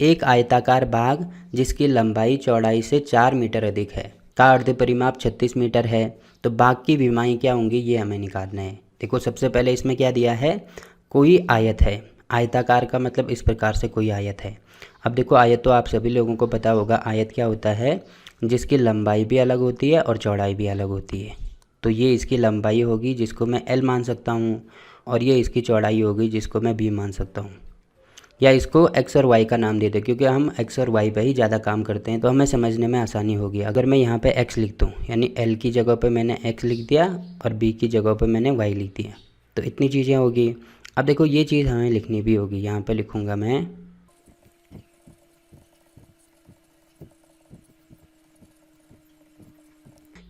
एक आयताकार बाग जिसकी लंबाई चौड़ाई से 4 मीटर अधिक है का अर्ध परिमाप 36 मीटर है। तो बाग की विमाएँ क्या होंगी ये हमें निकालना है। देखो सबसे पहले इसमें क्या दिया है, कोई आयत है। आयताकार का मतलब इस प्रकार से कोई आयत है। अब देखो आयत तो आप सभी लोगों को पता होगा, आयत क्या होता है, जिसकी लंबाई भी अलग होती है और चौड़ाई भी अलग होती है। तो ये इसकी लंबाई होगी जिसको मैं L मान सकता हूँ, और ये इसकी चौड़ाई होगी जिसको मैं B मान सकता हूँ। या इसको x और y का नाम दे दे, क्योंकि हम x और y पे ही ज़्यादा काम करते हैं तो हमें समझने में आसानी होगी। अगर मैं यहाँ पे x लिख दूँ, यानी L की जगह पे मैंने x लिख दिया और B की जगह पे मैंने y लिख दिया, तो इतनी चीज़ें होगी। अब देखो ये चीज़ हमें लिखनी भी होगी। यहाँ पे लिखूँगा मैं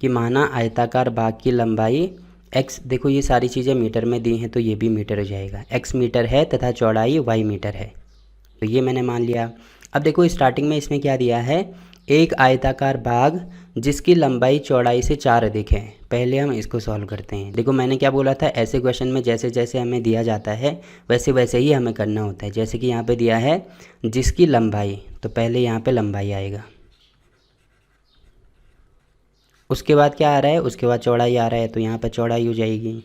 कि माना आयताकार बाग की लंबाई x, देखो ये सारी चीज़ें मीटर में दी हैं तो ये भी मीटर हो जाएगा। x मीटर है तथा चौड़ाई y मीटर है, तो ये मैंने मान लिया। अब देखो स्टार्टिंग में इसमें क्या दिया है, एक आयताकार बाग जिसकी लंबाई चौड़ाई से 4 अधिक है। पहले हम इसको सॉल्व करते हैं। देखो मैंने क्या बोला था, ऐसे क्वेश्चन में जैसे जैसे हमें दिया जाता है वैसे वैसे ही हमें करना होता है। जैसे कि यहाँ पे दिया है जिसकी लंबाई, तो पहले यहाँ पे लंबाई आएगा, उसके बाद क्या आ रहा है, उसके बाद चौड़ाई आ रहा है, तो यहाँ पर चौड़ाई हो जाएगी।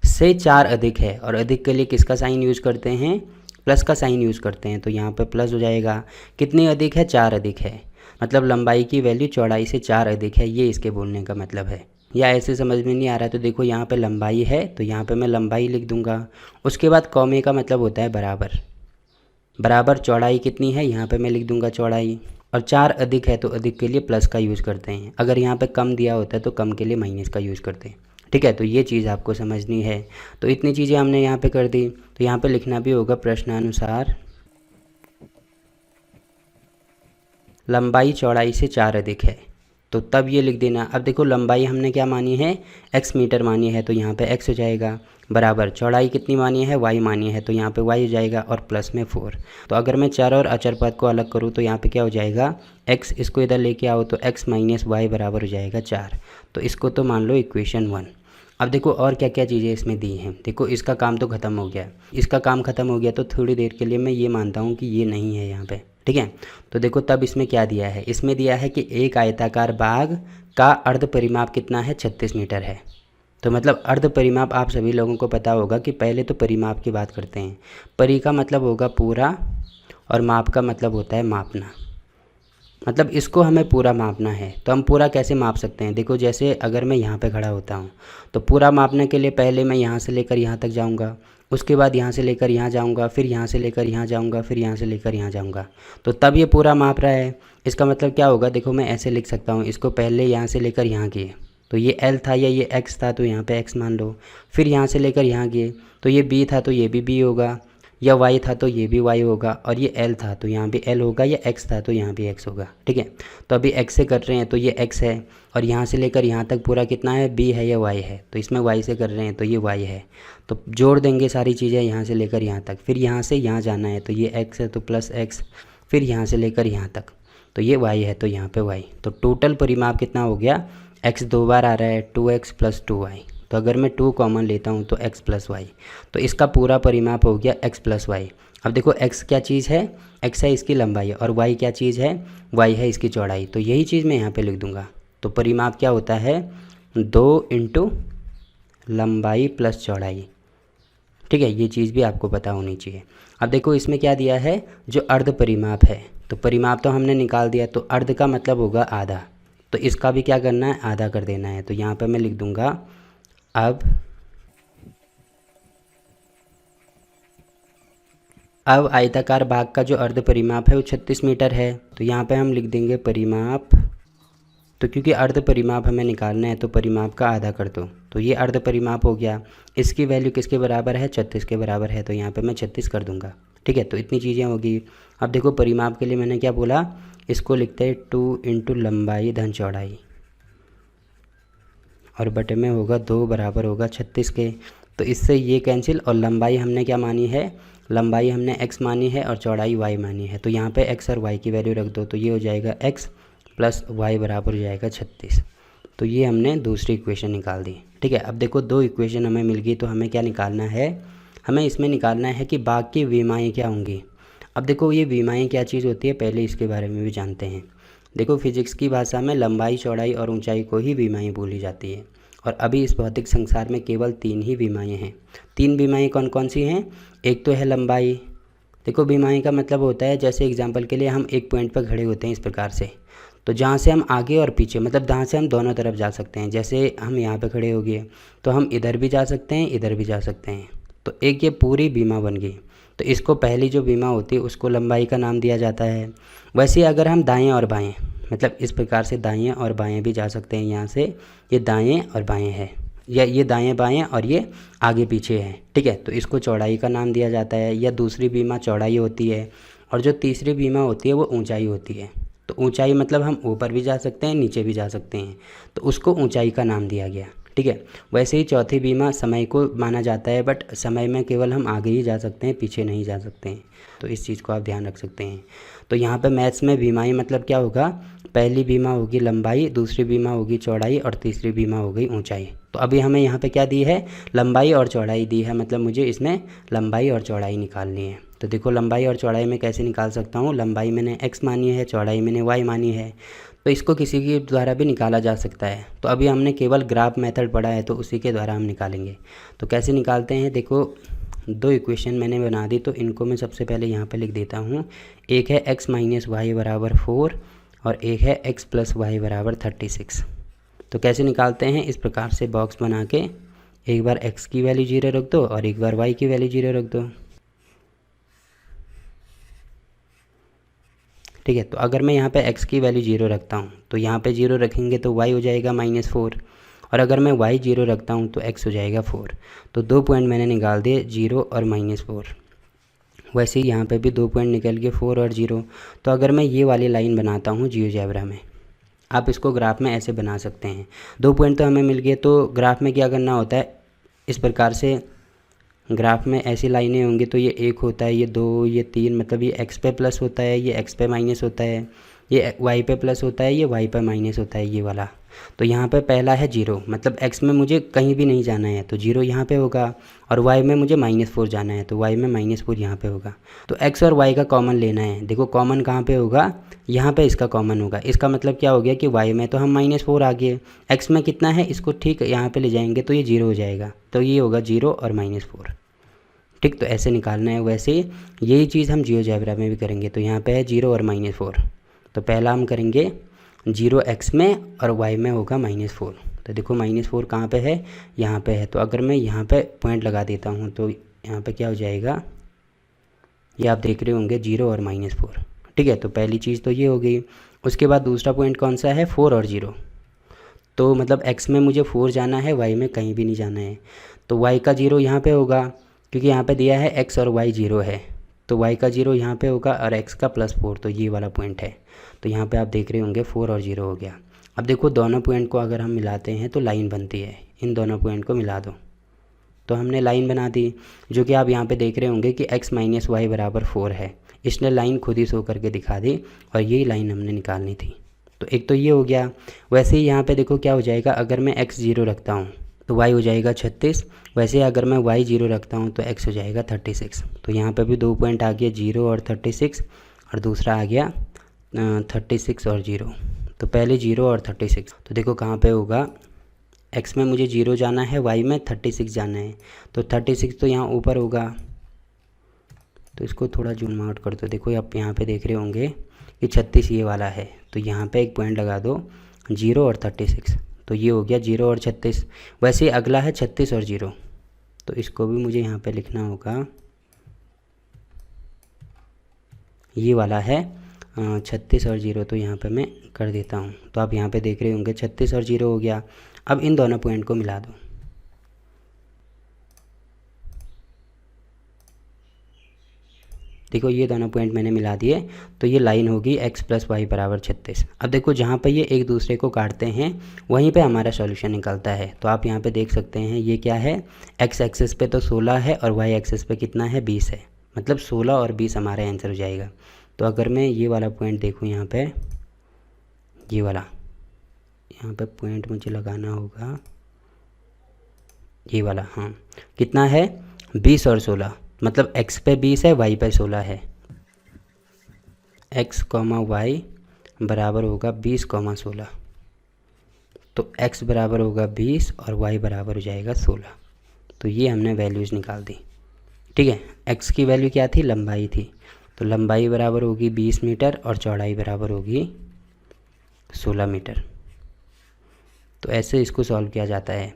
से 4 अधिक है, और अधिक के लिए किसका साइन यूज़ करते हैं, प्लस का साइन यूज़ करते हैं, तो यहाँ पे प्लस हो जाएगा। कितनी अधिक है, 4 अधिक है, मतलब लंबाई की वैल्यू चौड़ाई से 4 अधिक है, ये इसके बोलने का मतलब है। या ऐसे समझ में नहीं आ रहा है तो देखो यहाँ पे लंबाई है तो यहाँ पे मैं लंबाई लिख दूंगा। उसके बाद कॉमे का मतलब होता है बराबर, बराबर चौड़ाई कितनी है यहाँ पे मैं लिख दूंगा चौड़ाई, और 4 अधिक है तो अधिक के लिए प्लस का यूज़ करते हैं। अगर यहाँ पे कम दिया होता है तो कम के लिए माइनस का यूज़ करते हैं। ठीक है, तो ये चीज़ आपको समझनी है। तो इतनी चीज़ें हमने यहाँ पे कर दी, तो यहाँ पे लिखना भी होगा प्रश्नानुसार लंबाई चौड़ाई से 4 अधिक है, तो तब ये लिख देना। अब देखो लंबाई हमने क्या मानी है, x मीटर मानी है, तो यहाँ पे x हो जाएगा, बराबर चौड़ाई कितनी मानी है, y मानी है, तो यहाँ पे y हो जाएगा, और प्लस में 4। तो अगर मैं चर और अचर पद को अलग करूँ तो यहाँ पे क्या हो जाएगा, x, इसको इधर लेके आओ तो x माइनस वाई बराबर हो जाएगा 4। तो इसको तो मान लो इक्वेशन 1। अब देखो और क्या क्या चीज़ें इसमें दी हैं। देखो इसका काम तो ख़त्म हो गया, इसका काम ख़त्म हो गया, तो थोड़ी देर के लिए मैं ये मानता हूँ कि ये नहीं है यहाँ पे। ठीक है, तो देखो तब इसमें क्या दिया है, इसमें दिया है कि एक आयताकार बाग का अर्ध परिमाप कितना है, 36 मीटर है। तो मतलब अर्ध परिमाप आप सभी लोगों को पता होगा कि पहले तो परिमाप की बात करते हैं। परि का मतलब होगा पूरा, और माप का मतलब होता है मापना, मतलब इसको हमें पूरा मापना है। तो हम पूरा कैसे माप सकते हैं, देखो जैसे अगर मैं यहाँ पे खड़ा होता हूँ तो पूरा मापने के लिए पहले मैं यहाँ से लेकर यहाँ तक जाऊँगा, उसके बाद यहाँ से लेकर यहाँ जाऊँगा, फिर यहाँ से लेकर यहाँ जाऊँगा, फिर यहाँ से लेकर यहाँ जाऊँगा, तो तब ये पूरा माप रहा है। इसका मतलब क्या होगा, देखो मैं ऐसे लिख सकता हूँ, इसको पहले यहाँ से लेकर यहाँ किए तो ये L था, या ये X था तो यहाँ पे X मान लो, फिर यहाँ से लेकर यहाँ गए तो ये B था तो ये भी B होगा, या y था तो ये भी y होगा, और ये L था तो यहाँ भी L होगा, या x था तो यहाँ भी x होगा। ठीक है, तो अभी x से कर रहे हैं तो ये x है, और यहाँ से लेकर यहाँ तक पूरा कितना है, b है या y है, तो इसमें y से कर रहे हैं तो ये y है। तो जोड़ देंगे सारी चीज़ें यहाँ से लेकर यहाँ तक, फिर यहाँ से यहाँ जाना है तो ये x है तो प्लस x, फिर यहाँ से लेकर यहाँ तक तो ये y है तो यहाँ पे y। तो टोटल परिमाप कितना हो गया, x 2 बार आ रहा है, 2x प्लस 2y। तो अगर मैं 2 कॉमन लेता हूँ तो x प्लस वाई, तो इसका पूरा परिमाप हो गया x प्लस वाई। अब देखो x क्या चीज़ है, x है इसकी लंबाई, और y क्या चीज़ है, y है इसकी चौड़ाई। तो यही चीज़ मैं यहाँ पे लिख दूँगा। तो परिमाप क्या होता है, 2 इंटू लंबाई प्लस चौड़ाई। ठीक है, ये चीज़ भी आपको पता होनी चाहिए। अब देखो इसमें क्या दिया है, जो अर्ध परिमाप है, तो परिमाप तो हमने निकाल दिया, तो अर्ध का मतलब होगा आधा, तो इसका भी क्या करना है, आधा कर देना है। तो यहाँ पे मैं लिख दूँगा अब आयताकार भाग का जो अर्ध परिमाप है वो 36 मीटर है। तो यहाँ पे हम लिख देंगे परिमाप, तो क्योंकि अर्ध परिमाप हमें निकालना है तो परिमाप का आधा कर दो, तो ये अर्ध परिमाप हो गया। इसकी वैल्यू किसके बराबर है, 36 के बराबर है, तो यहाँ पे मैं 36 कर दूंगा। ठीक है, तो इतनी चीज़ें होगी। अब देखो परिमाप के लिए मैंने क्या बोला, इसको लिखते हैं 2 इंटू लंबाई धन चौड़ाई, और बटे में होगा 2 बराबर होगा 36 के। तो इससे ये कैंसिल, और लंबाई हमने क्या मानी है, लंबाई हमने x मानी है और चौड़ाई y मानी है, तो यहाँ पे x और y की वैल्यू रख दो, तो ये हो जाएगा x प्लस y बराबर हो जाएगा 36। तो ये हमने दूसरी इक्वेशन निकाल दी। ठीक है, अब देखो 2 इक्वेशन हमें मिल गई, तो हमें क्या निकालना है, हमें इसमें निकालना है कि बाकी विमाएँ क्या होंगी। अब देखो ये विमाएँ क्या चीज़ होती है, पहले इसके बारे में भी जानते हैं। देखो फिजिक्स की भाषा में लंबाई, चौड़ाई और ऊंचाई को ही विमाएँ बोली जाती है। और अभी इस भौतिक संसार में केवल 3 ही विमाएँ हैं। 3 विमाएँ कौन कौन सी हैं? एक तो है लंबाई। देखो विमाएँ का मतलब होता है, जैसे एग्जाम्पल के लिए हम एक पॉइंट पर खड़े होते हैं इस प्रकार से, तो जहाँ से हम आगे और पीछे, मतलब जहाँ से हम दोनों तरफ जा सकते हैं। जैसे हम यहाँ पे खड़े हो गए तो हम इधर भी जा सकते हैं, इधर भी जा सकते हैं। तो एक ये पूरी बीमा बन गई। तो इसको पहली जो बीमा होती है उसको लंबाई का नाम दिया जाता है। वैसे अगर हम दाएँ और बाएँ, मतलब इस प्रकार से दाएँ और बाएँ भी जा सकते हैं, यहाँ से ये दाएँ और बाएँ है, या ये दाएँ बाएँ और ये आगे पीछे है, ठीक है। तो इसको चौड़ाई का नाम दिया जाता है, या दूसरी बीमा चौड़ाई होती है। और जो तीसरी बीमा होती है वो ऊंचाई होती है। तो ऊंचाई मतलब हम ऊपर भी जा सकते हैं, नीचे भी जा सकते हैं, तो उसको ऊंचाई का नाम दिया गया, ठीक है। वैसे ही चौथी बीमा समय को माना जाता है, बट समय में केवल हम आगे ही जा सकते हैं, पीछे नहीं जा सकते हैं। तो इस चीज़ को आप ध्यान रख सकते हैं। तो यहाँ पे मैथ्स में बीमाएँ मतलब क्या होगा, पहली बीमा होगी लंबाई, दूसरी बीमा होगी चौड़ाई और तीसरी बीमा हो गई ऊंचाई। तो अभी हमें यहाँ पे क्या दी है, लंबाई और चौड़ाई दी है, मतलब मुझे इसमें लंबाई और चौड़ाई निकालनी है। तो देखो लंबाई और चौड़ाई में कैसे निकाल सकता हूँ, लंबाई मैंने x मानी है, चौड़ाई मैंने y मानी है, तो इसको किसी के द्वारा भी निकाला जा सकता है। तो अभी हमने केवल ग्राफ मेथड पढ़ा है, तो उसी के द्वारा हम निकालेंगे। तो कैसे निकालते हैं, देखो 2 इक्वेशन मैंने बना दी, तो इनको मैं सबसे पहले यहाँ पे लिख देता हूँ। एक है x माइनस वाई बराबर 4 और एक है x प्लस वाई बराबर 36। तो कैसे निकालते हैं, इस प्रकार से बॉक्स बना के एक बार x की वैल्यू 0 रख दो और एक बार y की वैल्यू 0 रख दो, ठीक है। तो अगर मैं यहाँ पे x की वैल्यू 0 रखता हूँ तो यहाँ पे 0 रखेंगे तो y हो जाएगा -4, और अगर मैं y 0 रखता हूँ तो x हो जाएगा 4। तो 2 पॉइंट मैंने निकाल दिए, 0 और -4। वैसे ही यहाँ पे भी 2 पॉइंट निकल गए, 4 और 0। तो अगर मैं ये वाली लाइन बनाता हूँ जियोजेब्रा में, आप इसको ग्राफ में ऐसे बना सकते हैं। 2 पॉइंट तो हमें मिल गए, तो ग्राफ में क्या करना होता है, इस प्रकार से ग्राफ में ऐसी लाइनें होंगी, तो ये 1 होता है, ये 2, ये 3, मतलब ये x पे प्लस होता है, ये x पे माइनस होता है, ये y पे प्लस होता है, ये y पे माइनस होता है, ये वाला। तो यहाँ पे पहला है 0, मतलब x में मुझे कहीं भी नहीं जाना है तो 0 यहाँ पे होगा, और y में मुझे -4 जाना है तो y में -4 यहाँ पे होगा। तो x और y का कॉमन लेना है। देखो कॉमन कहाँ पे होगा, यहाँ पे इसका कॉमन होगा। इसका मतलब क्या हो गया कि y में तो हम -4 आ गए, x में कितना है, इसको ठीक यहाँ पे ले जाएंगे तो ये 0 हो जाएगा। तो ये होगा 0 और -4, ठीक। तो ऐसे निकालना है। वैसे यही चीज़ हम जियोजेब्रा में भी करेंगे। तो यहाँ पे है 0 और -4, तो पहला हम करेंगे 0 x में और y में होगा -4। तो देखो -4 कहाँ पे है, यहाँ पे है। तो अगर मैं यहाँ पे पॉइंट लगा देता हूँ तो यहाँ पे क्या हो जाएगा, ये आप देख रहे होंगे 0 और -4, ठीक है। तो पहली चीज़ तो ये हो गई। उसके बाद दूसरा पॉइंट कौन सा है, 4 और 0। तो मतलब x में मुझे 4 जाना है, y में कहीं भी नहीं जाना है। तो y का 0 यहाँ पे होगा, क्योंकि यहाँ पे दिया है x और y 0 है, तो y का 0 यहाँ पे होगा और x का +4, तो ये वाला पॉइंट है। तो यहाँ पे आप देख रहे होंगे 4 और 0 हो गया। अब देखो दोनों पॉइंट को अगर हम मिलाते हैं तो लाइन बनती है, इन दोनों पॉइंट को मिला दो। तो हमने लाइन बना दी, जो कि आप यहाँ पे देख रहे होंगे कि x माइनस वाई बराबर 4 है। इसने लाइन खुद ही शो करके दिखा दी, और यही लाइन हमने निकालनी थी। तो एक तो ये हो गया। वैसे ही यहाँ पे देखो क्या हो जाएगा, अगर मैं x 0 रखता हूँ तो y हो जाएगा 36। वैसे अगर मैं y 0 रखता हूँ तो x हो जाएगा 36। तो यहाँ पे भी 2 पॉइंट आ गया, 0 और 36, और दूसरा आ गया 36 और 0। तो पहले 0 और 36, तो देखो कहाँ पे होगा, x में मुझे 0 जाना है, y में 36 जाना है। तो 36 तो यहाँ ऊपर होगा, तो इसको थोड़ा जूम आउट कर दो। देखो आप यहाँ पे देख रहे होंगे कि 36 ये वाला है, तो यहाँ पे एक पॉइंट लगा दो, 0 और 36। तो ये हो गया 0 और 36। वैसे ही अगला है 36 और 0, तो इसको भी मुझे यहाँ पे लिखना होगा, ये वाला है 36 और 0। तो यहाँ पे मैं कर देता हूँ। तो आप यहाँ पे देख रहे होंगे 36 और 0 हो गया। अब इन दोनों पॉइंट को मिला दो। देखो ये दोनों पॉइंट मैंने मिला दिए, तो ये लाइन होगी x प्लस वाई बराबर 36। अब देखो जहाँ पे ये एक दूसरे को काटते हैं वहीं पे हमारा सॉल्यूशन निकलता है। तो आप यहाँ पे देख सकते हैं ये क्या है, x एक्सिस पे तो 16 है और y एक्सिस पे कितना है, 20 है। मतलब 16 और 20 हमारा आंसर हो जाएगा। तो अगर मैं ये वाला पॉइंट देखूँ यहाँ पे, ये वाला यहाँ पे पॉइंट मुझे लगाना होगा, ये वाला, हाँ कितना है 20 और 16, मतलब x पे 20 है, y पे 16 है। x, y बराबर होगा 20, 16। तो x बराबर होगा 20 और y बराबर हो जाएगा 16। तो ये हमने वैल्यूज़ निकाल दी। ठीक है, x की वैल्यू क्या थी, लंबाई थी, तो लंबाई बराबर होगी 20 मीटर और चौड़ाई बराबर होगी 16 मीटर। तो ऐसे इसको सॉल्व किया जाता है।